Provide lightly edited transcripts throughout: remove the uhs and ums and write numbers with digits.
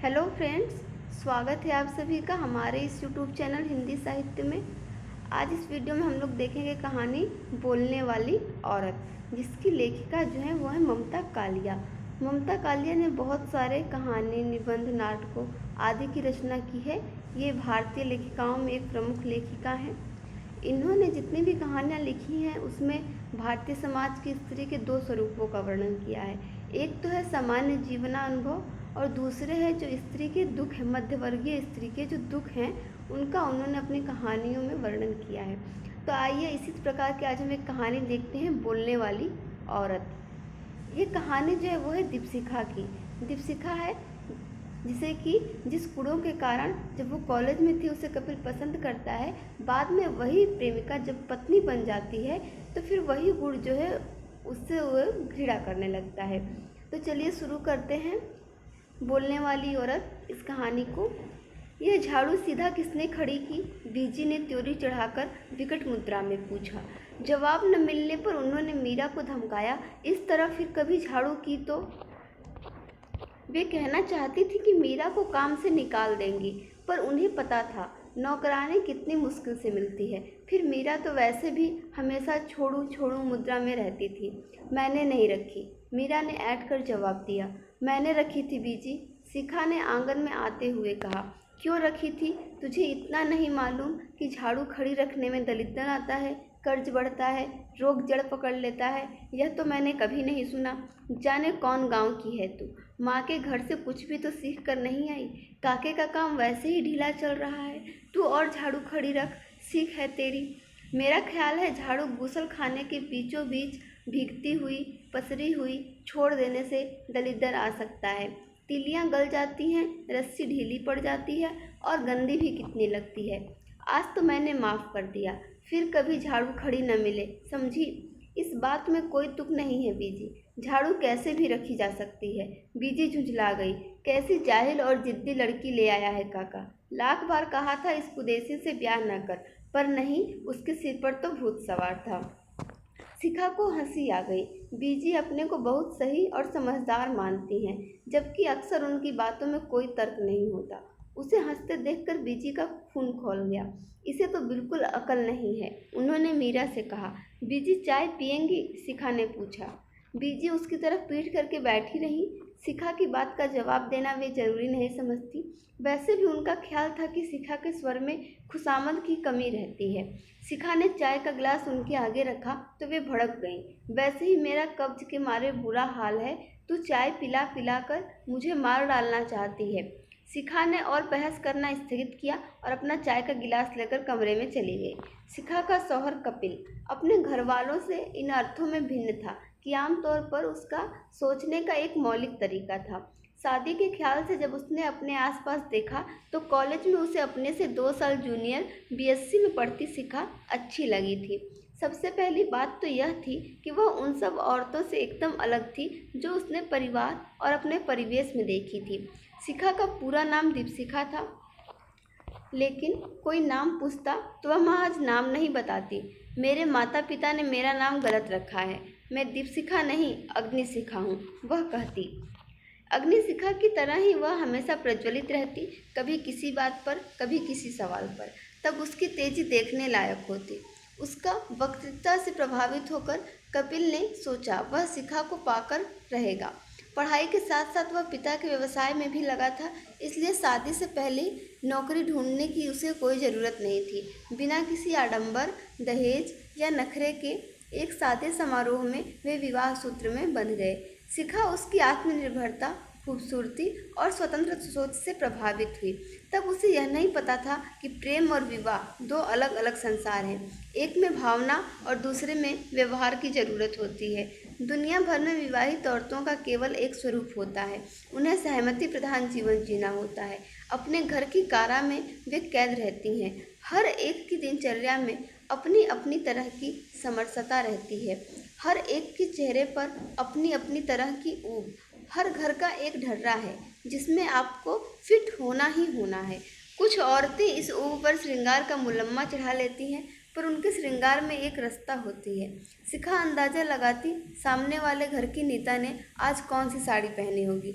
Hello friends, स्वागत है आप सभी का हमारे इस यूट्यूब चैनल हिंदी साहित्य में। आज इस वीडियो में हम लोग देखेंगे कहानी बोलने वाली औरत, जिसकी लेखिका जो है वो है ममता कालिया। ममता कालिया ने बहुत सारे कहानी, निबंध, नाटकों आदि की रचना की है। ये भारतीय लेखिकाओं में एक प्रमुख लेखिका हैं। इन्होंने जितनी भी कहानियाँ लिखी हैं उसमें भारतीय समाज की स्त्री के दो स्वरूपों का वर्णन किया है। एक तो है सामान्य जीवनानुभव और दूसरे है जो स्त्री के दुख है, मध्यवर्गीय स्त्री के जो दुख हैं उनका उन्होंने अपनी कहानियों में वर्णन किया है। तो आइए इसी प्रकार की आज हम एक कहानी देखते हैं, बोलने वाली औरत। ये कहानी जो है वो है दीपशिखा की। दीपशिखा है जिसे कि जिस गुणों के कारण जब वो कॉलेज में थी उसे कपिल पसंद करता है, बाद में वही प्रेमिका जब पत्नी बन जाती है तो फिर वही गुण जो है उससे वो घृणा करने लगता है। तो चलिए शुरू करते हैं बोलने वाली औरत इस कहानी को। यह झाड़ू सीधा किसने खड़ी की? बीजी ने त्योरी चढ़ाकर विकट मुद्रा में पूछा। जवाब न मिलने पर उन्होंने मीरा को धमकाया, इस तरह फिर कभी झाड़ू की तो। वे कहना चाहती थी कि मीरा को काम से निकाल देंगी, पर उन्हें पता था नौकरानी कितनी मुश्किल से मिलती है। फिर मीरा तो वैसे भी हमेशा छोड़ू छोड़ू मुद्रा में रहती थी। मैंने नहीं रखी, मीरा ने ऐंठ कर जवाब दिया। मैंने रखी थी बीजी, शिखा ने आंगन में आते हुए कहा। क्यों रखी थी? तुझे इतना नहीं मालूम कि झाड़ू खड़ी रखने में दलिद्दन आता है, कर्ज बढ़ता है, रोग जड़ पकड़ लेता है? यह तो मैंने कभी नहीं सुना। जाने कौन गांव की है तू? माँ के घर से कुछ भी तो सीख कर नहीं आई। काके का काम वैसे ही ढीला चल रहा है, तू और झाड़ू खड़ी रख, सीख है तेरी। मेरा ख्याल है झाड़ू गूसल खाने के बीचों बीच भीगती हुई, पसरी हुई छोड़ देने से दलिद्दर आ सकता है। तिलियाँ गल जाती हैं, रस्सी ढीली पड़ जाती है और गंदी भी कितनी लगती है। आज तो मैंने माफ़ कर दिया, फिर कभी झाड़ू खड़ी न मिले, समझी? इस बात में कोई तुक नहीं है बीजी, झाड़ू कैसे भी रखी जा सकती है। बीजी झुंझला गई। कैसी जाहिल और जिद्दी लड़की ले आया है काका। लाख बार कहा था इस कुदेसी से ब्याह न कर, पर नहीं, उसके सिर पर तो भूत सवार था। शिखा को हंसी आ गई। बीजी अपने को बहुत सही और समझदार मानती हैं, जबकि अक्सर उनकी बातों में कोई तर्क नहीं होता। उसे हंसते देखकर बीजी का खून खौल गया। इसे तो बिल्कुल अकल नहीं है, उन्होंने मीरा से कहा। बीजी चाय पियेंगी? शिखा ने पूछा। बीजी उसकी तरफ पीठ करके बैठी रही। शिखा की बात का जवाब देना वे जरूरी नहीं समझती। वैसे भी उनका ख्याल था कि शिखा के स्वर में खुशामद की कमी रहती है। शिखा ने चाय का गिलास उनके आगे रखा तो वे भड़क गईं। वैसे ही मेरा कब्ज के मारे बुरा हाल है, तू चाय पिला पिला कर मुझे मार डालना चाहती है। शिखा ने और बहस करना स्थगित किया और अपना चाय का गिलास लेकर कमरे में चली गई। शिखा का शौहर कपिल अपने घर वालों से इन अर्थों में भिन्न था कि आमतौर पर उसका सोचने का एक मौलिक तरीका था। शादी के ख्याल से जब उसने अपने आसपास देखा तो कॉलेज में उसे अपने से 2 साल जूनियर बीएससी में पढ़ती शिखा अच्छी लगी थी। सबसे पहली बात तो यह थी कि वह उन सब औरतों से एकदम अलग थी जो उसने परिवार और अपने परिवेश में देखी थी। शिखा का पूरा नाम दीपशिखा था, लेकिन कोई नाम पूछता तो वह महज नाम नहीं बताती। मेरे माता पिता ने मेरा नाम गलत रखा है, मैं दीपशिखा नहीं अग्निशिखा हूँ, वह कहती। अग्निशिखा की तरह ही वह हमेशा प्रज्वलित रहती, कभी किसी बात पर, कभी किसी सवाल पर। तब उसकी तेजी देखने लायक होती। उसका वक्तृता से प्रभावित होकर कपिल ने सोचा वह शिखा को पाकर रहेगा। पढ़ाई के साथ साथ वह पिता के व्यवसाय में भी लगा था, इसलिए शादी से पहले नौकरी ढूंढने की उसे कोई ज़रूरत नहीं थी। बिना किसी आडंबर, दहेज या नखरे के एक सादे समारोह में वे विवाह सूत्र में बंध गए। शिखा उसकी आत्मनिर्भरता, खूबसूरती और स्वतंत्र सोच से प्रभावित हुई। तब उसे यह नहीं पता था कि प्रेम और विवाह 2 अलग अलग संसार हैं। एक में भावना और दूसरे में व्यवहार की ज़रूरत होती है। दुनिया भर में विवाहित औरतों का केवल एक स्वरूप होता है, उन्हें सहमति प्रधान जीवन जीना होता है। अपने घर की कारा में वे कैद रहती हैं। हर एक की दिनचर्या में अपनी अपनी तरह की समरसता रहती है। हर एक के चेहरे पर अपनी अपनी तरह की ऊब। हर घर का एक ढर्रा है जिसमें आपको फिट होना ही होना है। कुछ औरतें इस ऊब पर श्रृंगार का मुलम्मा चढ़ा लेती हैं, पर उनके श्रृंगार में एक रास्ता होती है। शिखा अंदाज़ा लगाती सामने वाले घर की नीता ने आज कौन सी साड़ी पहनी होगी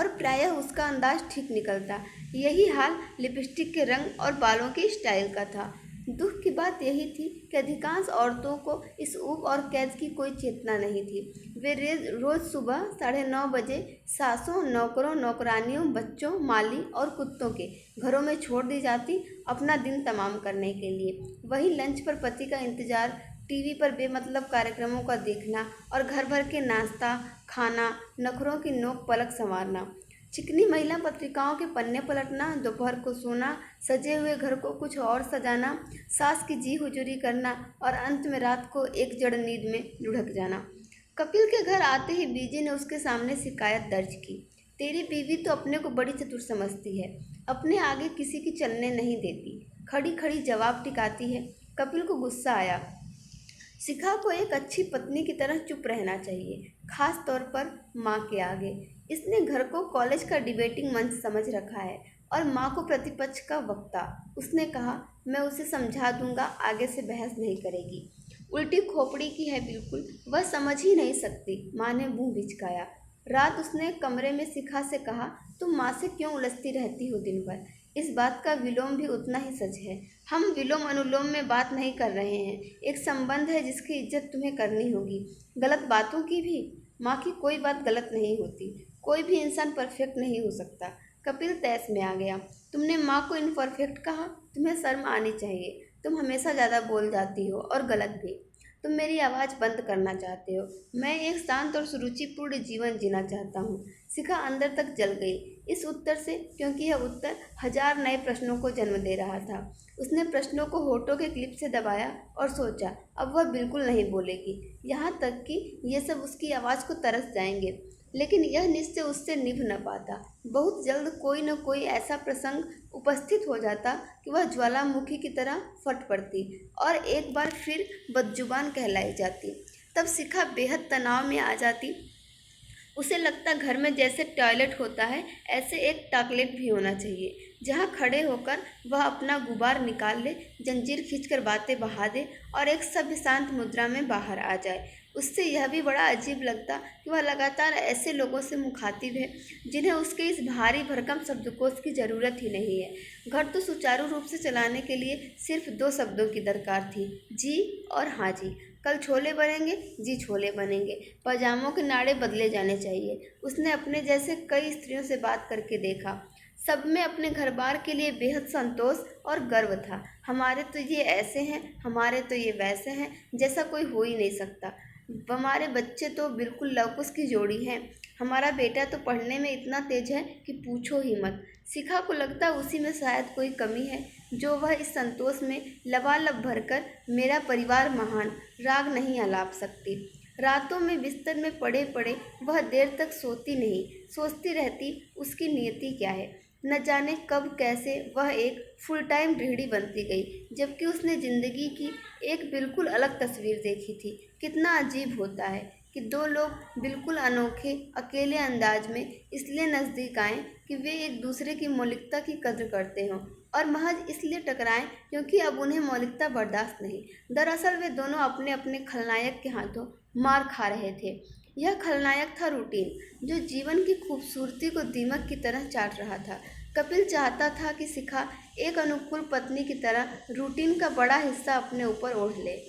और प्रायः उसका अंदाज ठीक निकलता। यही हाल लिपस्टिक के रंग और बालों के स्टाइल का था। दुख की बात यही थी कि अधिकांश औरतों को इस ऊब और कैद की कोई चेतना नहीं थी। वे रोज़ सुबह 9:30 बजे सासों, नौकरों, नौकरानियों, बच्चों, माली और कुत्तों के घरों में छोड़ दी जाती अपना दिन तमाम करने के लिए। वही लंच पर पति का इंतज़ार, टीवी पर बेमतलब कार्यक्रमों का देखना और घर भर के नाश्ता खाना, नखरों की नोक पलक संवारना, चिकनी महिला पत्रिकाओं के पन्ने पलटना, दोपहर को सोना, सजे हुए घर को कुछ और सजाना, सास की जी हुजूरी करना और अंत में रात को एक जड़ नींद में लुढ़क जाना। कपिल के घर आते ही बीजी ने उसके सामने शिकायत दर्ज की। तेरी बीवी तो अपने को बड़ी चतुर समझती है, अपने आगे किसी की चलने नहीं देती, खड़ी खड़ी जवाब टिकाती है। कपिल को गुस्सा आया। शिखा को एक अच्छी पत्नी की तरह चुप रहना चाहिए, खास तौर पर माँ के आगे। इसने घर को कॉलेज का डिबेटिंग मंच समझ रखा है और माँ को प्रतिपक्ष का वक्ता। उसने कहा, मैं उसे समझा दूंगा, आगे से बहस नहीं करेगी। उल्टी खोपड़ी की है बिल्कुल, वह समझ ही नहीं सकती। माँ ने मुँह बिचकाया। रात उसने कमरे में शिखा से कहा, तुम माँ से क्यों उलझती रहती हो दिन भर? इस बात का विलोम भी उतना ही सच है। हम विलोम अनुलोम में बात नहीं कर रहे हैं, एक संबंध है जिसकी इज्जत तुम्हें करनी होगी। गलत बातों की भी? माँ की कोई बात गलत नहीं होती, कोई भी इंसान परफेक्ट नहीं हो सकता। कपिल तैस में आ गया। तुमने माँ को इनपरफेक्ट कहा? तुम्हें शर्म आनी चाहिए, तुम हमेशा ज़्यादा बोल जाती हो और गलत भी। तुम मेरी आवाज़ बंद करना चाहते हो। मैं एक शांत और सुरुचिपूर्ण जीवन जीना चाहता हूँ। शिखा अंदर तक जल गई इस उत्तर से, क्योंकि यह उत्तर 1000 नए प्रश्नों को जन्म दे रहा था। उसने प्रश्नों को होठों के क्लिप से दबाया और सोचा, अब वह बिल्कुल नहीं बोलेगी, यहाँ तक कि ये सब उसकी आवाज़ को तरस जाएंगे। लेकिन यह निश्चय उससे निभ न पाता। बहुत जल्द कोई न कोई ऐसा प्रसंग उपस्थित हो जाता कि वह ज्वालामुखी की तरह फट पड़ती और एक बार फिर बदजुबान कहलाई जाती। तब शिखा बेहद तनाव में आ जाती। उसे लगता घर में जैसे टॉयलेट होता है, ऐसे एक टॉयलेट भी होना चाहिए, जहाँ खड़े होकर वह अपना गुबार निकाल ले, जंजीर खींचकर बातें बहा दे और एक सभ्य शांत मुद्रा में बाहर आ जाए। उससे यह भी बड़ा अजीब लगता कि वह लगातार ऐसे लोगों से मुखातिब है जिन्हें उसके इस भारी भरकम शब्दकोश की ज़रूरत ही नहीं है। घर तो सुचारू रूप से चलाने के लिए सिर्फ 2 शब्दों की दरकार थी, जी और हाँ जी। कल छोले बनेंगे, जी छोले बनेंगे। पजामों के नाड़े बदले जाने चाहिए। उसने अपने जैसे कई स्त्रियों से बात करके देखा, सब में अपने घर बार के लिए बेहद संतोष और गर्व था। हमारे तो ये ऐसे हैं, हमारे तो ये वैसे हैं, जैसा कोई हो ही नहीं सकता। हमारे बच्चे तो बिल्कुल लवकुश की जोड़ी हैं। हमारा बेटा तो पढ़ने में इतना तेज है कि पूछो ही मत। शिखा को लगता उसी में शायद कोई कमी है, जो वह इस संतोष में लबालब भरकर मेरा परिवार महान राग नहीं आलाप सकती। रातों में बिस्तर में पड़े पड़े वह देर तक सोती नहीं, सोचती रहती उसकी नियति क्या है। न जाने कब कैसे वह एक फुल टाइम गृहिणी बनती गई, जबकि उसने ज़िंदगी की एक बिल्कुल अलग तस्वीर देखी थी। कितना अजीब होता है कि 2 लोग बिल्कुल अनोखे अकेले अंदाज में इसलिए नज़दीक आएँ कि वे एक दूसरे की मौलिकता की कद्र करते हों, और महज इसलिए टकराएं क्योंकि अब उन्हें मौलिकता बर्दाश्त नहीं। दरअसल वे दोनों अपने अपने खलनायक के हाथों मार खा रहे थे। यह खलनायक था रूटीन, जो जीवन की खूबसूरती को दीमक की तरह चाट रहा था। कपिल चाहता था कि शिखा एक अनुकूल पत्नी की तरह रूटीन का बड़ा हिस्सा अपने ऊपर ओढ़ ले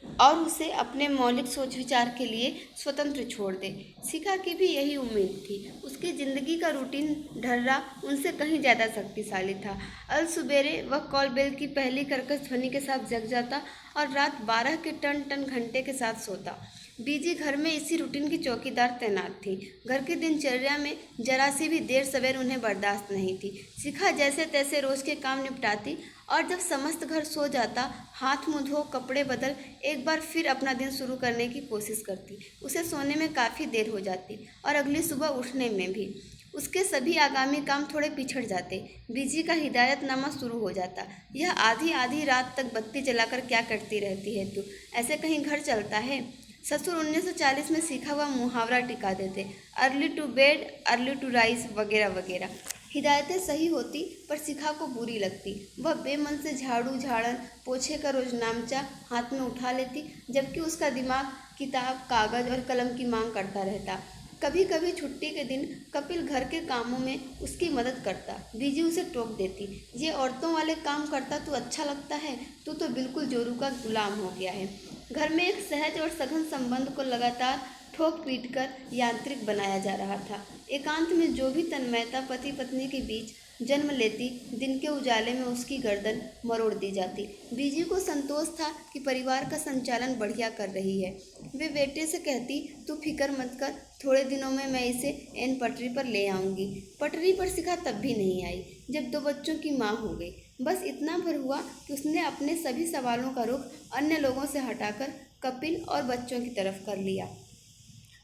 और उसे अपने मौलिक सोच विचार के लिए स्वतंत्र छोड़ दे। शिखा की भी यही उम्मीद थी। उसकी ज़िंदगी का रूटीन ढर्रा उनसे कहीं ज़्यादा शक्तिशाली था। अल सुबेरे वह कॉल बेल की पहली कर्कश ध्वनि के साथ जग जाता और रात 12 के टन टन घंटे के साथ सोता। बीजी घर में इसी रूटीन की चौकीदार तैनात थी। घर की दिनचर्या में जरा सी भी देर सवेर उन्हें बर्दाश्त नहीं थी। शिखा जैसे तैसे रोज़ के काम निपटाती और जब समस्त घर सो जाता, हाथ मुँह धो कपड़े बदल एक बार फिर अपना दिन शुरू करने की कोशिश करती। उसे सोने में काफ़ी देर हो जाती और अगली सुबह उठने में भी। उसके सभी आगामी काम थोड़े पिछड़ जाते। बीजी का हिदायतनामा शुरू हो जाता, यह आधी आधी रात तक बत्ती जलाकर क्या करती रहती है तू, ऐसे कहीं घर चलता है? ससुर 1940 में सीखा हुआ मुहावरा टिका देते, early to bed early to rise वगैरह वगैरह। हिदायतें सही होती पर शिखा को बुरी लगती। वह बेमन से झाड़ू झाड़न पोछे का रोजनामचा हाथ में उठा लेती, जबकि उसका दिमाग किताब कागज़ और कलम की मांग करता रहता। कभी कभी छुट्टी के दिन कपिल घर के कामों में उसकी मदद करता। बीजी उसे टोक देती, ये औरतों वाले काम करता तो अच्छा लगता है, तू तो बिल्कुल जोरू का गुलाम हो गया है। घर में एक सहज और सघन संबंध को लगातार ठोक पीट कर यांत्रिक बनाया जा रहा था। एकांत में जो भी तन्मयता पति पत्नी के बीच जन्म लेती, दिन के उजाले में उसकी गर्दन मरोड़ दी जाती। बीजी को संतोष था कि परिवार का संचालन बढ़िया कर रही है। वे बेटे से कहती, तू फिक्र मत कर, थोड़े दिनों में मैं इसे एन पटरी पर ले आऊँगी। पटरी पर शिखा तब भी नहीं आई जब 2 बच्चों की माँ हो गई। बस इतना भर हुआ कि उसने अपने सभी सवालों का रुख अन्य लोगों से हटाकर कपिल और बच्चों की तरफ कर लिया।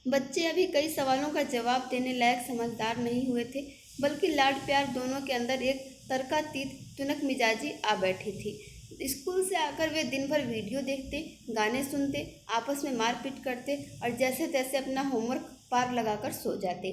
बच्चे अभी कई सवालों का जवाब देने लायक समझदार नहीं हुए थे, बल्कि लाड प्यार दोनों के अंदर एक तर्कातीत तुनक मिजाजी आ बैठी थी। स्कूल से आकर वे दिन भर वीडियो देखते, गाने सुनते, आपस में मारपीट करते और जैसे तैसे अपना होमवर्क पार लगाकर सो जाते।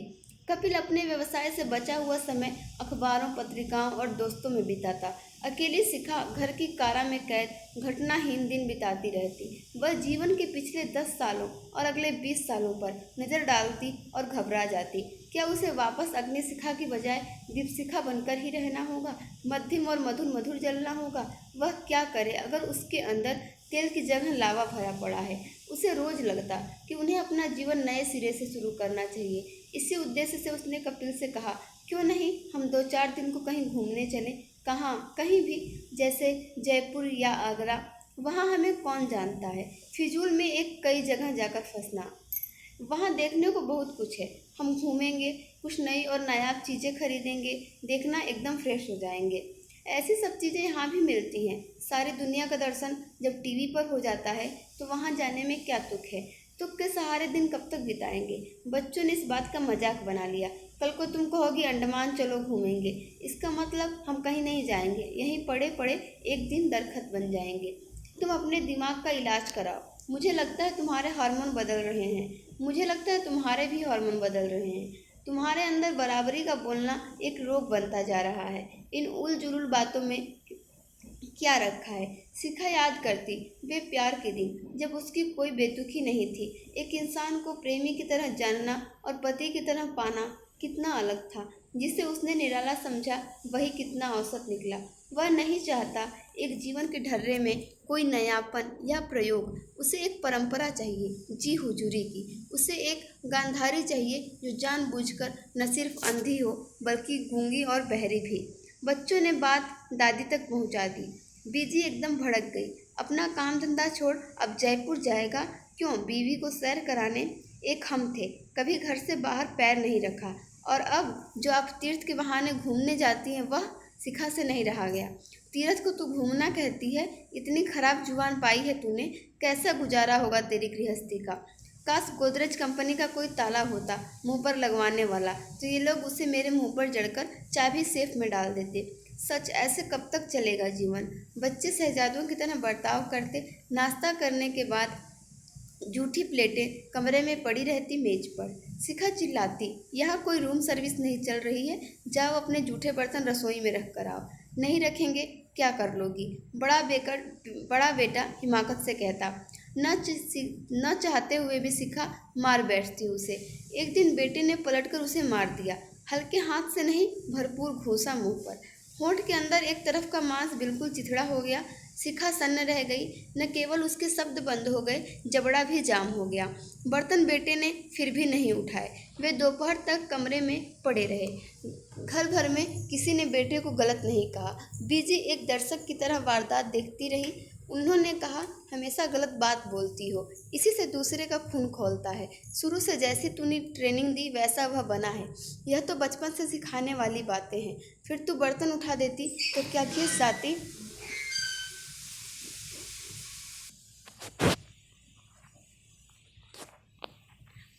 कपिल अपने व्यवसाय से बचा हुआ समय अखबारों, पत्रिकाओं और दोस्तों में बिताता। अकेली शिखा घर की कारा में कैद घटनाहीन दिन बिताती रहती। वह जीवन के पिछले 10 सालों और अगले 20 सालों पर नज़र डालती और घबरा जाती। क्या उसे वापस अग्निशिखा की बजाय दीपशिखा बनकर ही रहना होगा, मध्यम और मधुर मधुर जलना होगा? वह क्या करे अगर उसके अंदर तेल की जगह लावा भरा पड़ा है? उसे रोज लगता कि उन्हें अपना जीवन नए सिरे से शुरू करना चाहिए। इसी उद्देश्य से उसने कपिल से कहा, क्यों नहीं हम 2-4 दिन को कहीं घूमने चलें? कहाँ? कहीं भी, जैसे जयपुर या आगरा। वहाँ हमें कौन जानता है, फिजूल में एक कई जगह जाकर फंसना। वहाँ देखने को बहुत कुछ है। हम घूमेंगे, कुछ नई और नायाब चीज़ें खरीदेंगे, देखना एकदम फ्रेश हो जाएंगे। ऐसी सब चीज़ें यहाँ भी मिलती हैं। सारी दुनिया का दर्शन जब टीवी पर हो जाता है तो वहाँ जाने में क्या तुक है? तुक के सहारे दिन कब तक बिताएंगे? बच्चों ने इस बात का मजाक बना लिया। कल को तुम कहोगी अंडमान चलो घूमेंगे, इसका मतलब हम कहीं नहीं जाएंगे, यहीं पड़े पड़े एक दिन दरखत बन जाएंगे। तुम अपने दिमाग का इलाज कराओ। मुझे लगता है तुम्हारे हार्मोन बदल रहे हैं। मुझे लगता है तुम्हारे भी हार्मोन बदल रहे हैं। तुम्हारे अंदर बराबरी का बोलना एक रोग बनता जा रहा है। इन उल जुलूल बातों में क्या रखा है? शिखा याद करती वे प्यार के दिन जब उसकी कोई बेतुकी नहीं थी। एक इंसान को प्रेमी की तरह जानना और पति की तरह पाना कितना अलग था। जिसे उसने निराला समझा वही कितना औसत निकला। वह नहीं चाहता एक जीवन के ढर्रे में कोई नयापन या प्रयोग। उसे एक परंपरा चाहिए जी हुजूरी की। उसे एक गांधारी चाहिए जो जानबूझकर न सिर्फ अंधी हो बल्कि गूंगी और बहरी भी। बच्चों ने बात दादी तक पहुंचा दी। बीजी एकदम भड़क गई। अपना काम धंधा छोड़ अब जयपुर जाएगा? क्यों? बीवी को सैर कराने? एक हम थे, कभी घर से बाहर पैर नहीं रखा, और अब जो आप तीर्थ के बहाने घूमने जाती हैं वह? शिखा से नहीं रहा गया। तीर्थ को तू घूमना कहती है? इतनी खराब जुबान पाई है तूने। कैसा गुजारा होगा तेरी गृहस्थी का? काश गोदरेज कंपनी का कोई ताला होता मुंह पर लगवाने वाला, तो ये लोग उसे मेरे मुंह पर जड़कर चाबी सेफ में डाल देते। सच, ऐसे कब तक चलेगा जीवन? बच्चे शहजादों की तरह बर्ताव करते। नाश्ता करने के बाद जूठी प्लेटें कमरे में पड़ी रहती मेज पर। शिखा चिल्लाती, यहाँ कोई रूम सर्विस नहीं चल रही है, जाओ अपने जूठे बर्तन रसोई में रख कर आओ। नहीं रखेंगे क्या कर लोगी? बड़ा बेटा हिमाकत से कहता। न चाहते हुए भी शिखा मार बैठती उसे। एक दिन बेटे ने पलटकर उसे मार दिया। हल्के हाथ से नहीं, भरपूर घूंसा मुंह पर। होंठ के अंदर एक तरफ का मांस बिल्कुल चिथड़ा हो गया। शिखा सन्न रह गई। न केवल उसके शब्द बंद हो गए, जबड़ा भी जाम हो गया। बर्तन बेटे ने फिर भी नहीं उठाए। वे दोपहर तक कमरे में पड़े रहे। घर भर में किसी ने बेटे को गलत नहीं कहा। बीजी एक दर्शक की तरह वारदात देखती रही। उन्होंने कहा, हमेशा गलत बात बोलती हो, इसी से दूसरे का खून खौलता है। शुरू से जैसी तूने ट्रेनिंग दी वैसा वह बना है। यह तो बचपन से सिखाने वाली बातें हैं। फिर तू बर्तन उठा देती तो क्या घिस जाती?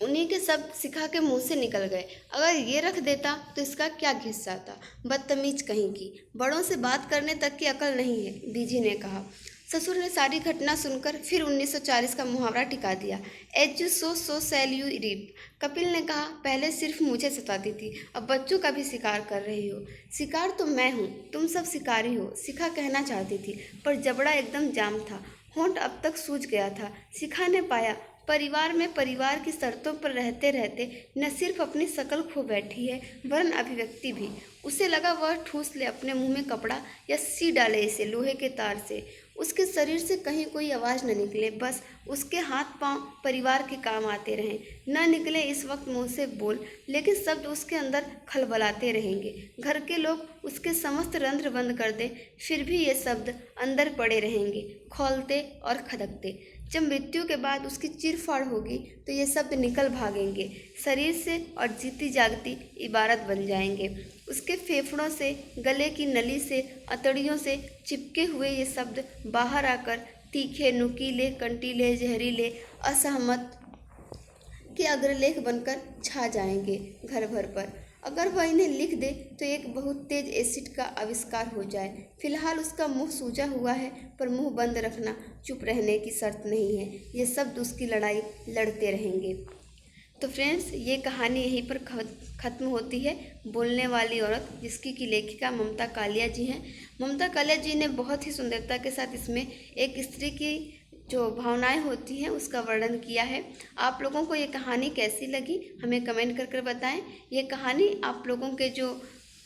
उन्हीं के शब्द शिखा के मुंह से निकल गए। अगर ये रख देता तो इसका क्या घिस जाता? बदतमीज कहीं की, बड़ों से बात करने तक की अकल नहीं है, बीजी ने कहा। ससुर ने सारी घटना सुनकर फिर 1940 का मुहावरा टिका दिया। As you sow so shall you reap. Kapil ने कहा, पहले सिर्फ मुझे सताती थी, अब बच्चों का भी शिकार कर रही हो। शिकार तो मैं हूँ, तुम सब शिकारी हो, शिखा कहना चाहती थी, पर जबड़ा एकदम जाम था। होंठ अब तक सूज गया था। शिखा ने पाया परिवार में परिवार की शर्तों पर रहते रहते न सिर्फ अपनी शक्ल खो बैठी है वरन अभिव्यक्ति भी। उसे लगा वह ठूस ले अपने मुंह में कपड़ा या सी डाले इसे लोहे के तार से। उसके शरीर से कहीं कोई आवाज़ न निकले, बस उसके हाथ पांव परिवार के काम आते रहें। न निकले इस वक्त मुंह से बोल, लेकिन शब्द उसके अंदर खलबलाते रहेंगे। घर के लोग उसके समस्त रंध्र बंद कर दें, फिर भी ये शब्द अंदर पड़े रहेंगे, खौलते और खदकते। जब मृत्यु के बाद उसकी चीरफाड़ होगी तो ये शब्द निकल भागेंगे शरीर से और जीती जागती इबारत बन जाएंगे। उसके फेफड़ों से, गले की नली से, अतड़ियों से चिपके हुए ये शब्द बाहर आकर तीखे, नुकीले, कंटीले, जहरीले, असहमत के अग्रलेख बनकर छा जाएंगे घर भर पर। अगर वह इन्हें लिख दे तो एक बहुत तेज एसिड का आविष्कार हो जाए। फिलहाल उसका मुंह सूजा हुआ है, पर मुंह बंद रखना चुप रहने की शर्त नहीं है। ये शब्द उसकी लड़ाई लड़ते रहेंगे। तो फ्रेंड्स, ये कहानी यहीं पर ख़त्म होती है। बोलने वाली औरत, जिसकी की लेखिका ममता कालिया जी हैं। ममता कालिया जी ने बहुत ही सुंदरता के साथ इसमें एक स्त्री की जो भावनाएं होती हैं उसका वर्णन किया है। आप लोगों को ये कहानी कैसी लगी हमें कमेंट कर कर बताएं। ये कहानी आप लोगों के जो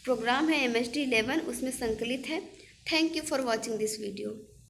प्रोग्राम है MSD 11 उसमें संकलित है। Thank you for watching this video.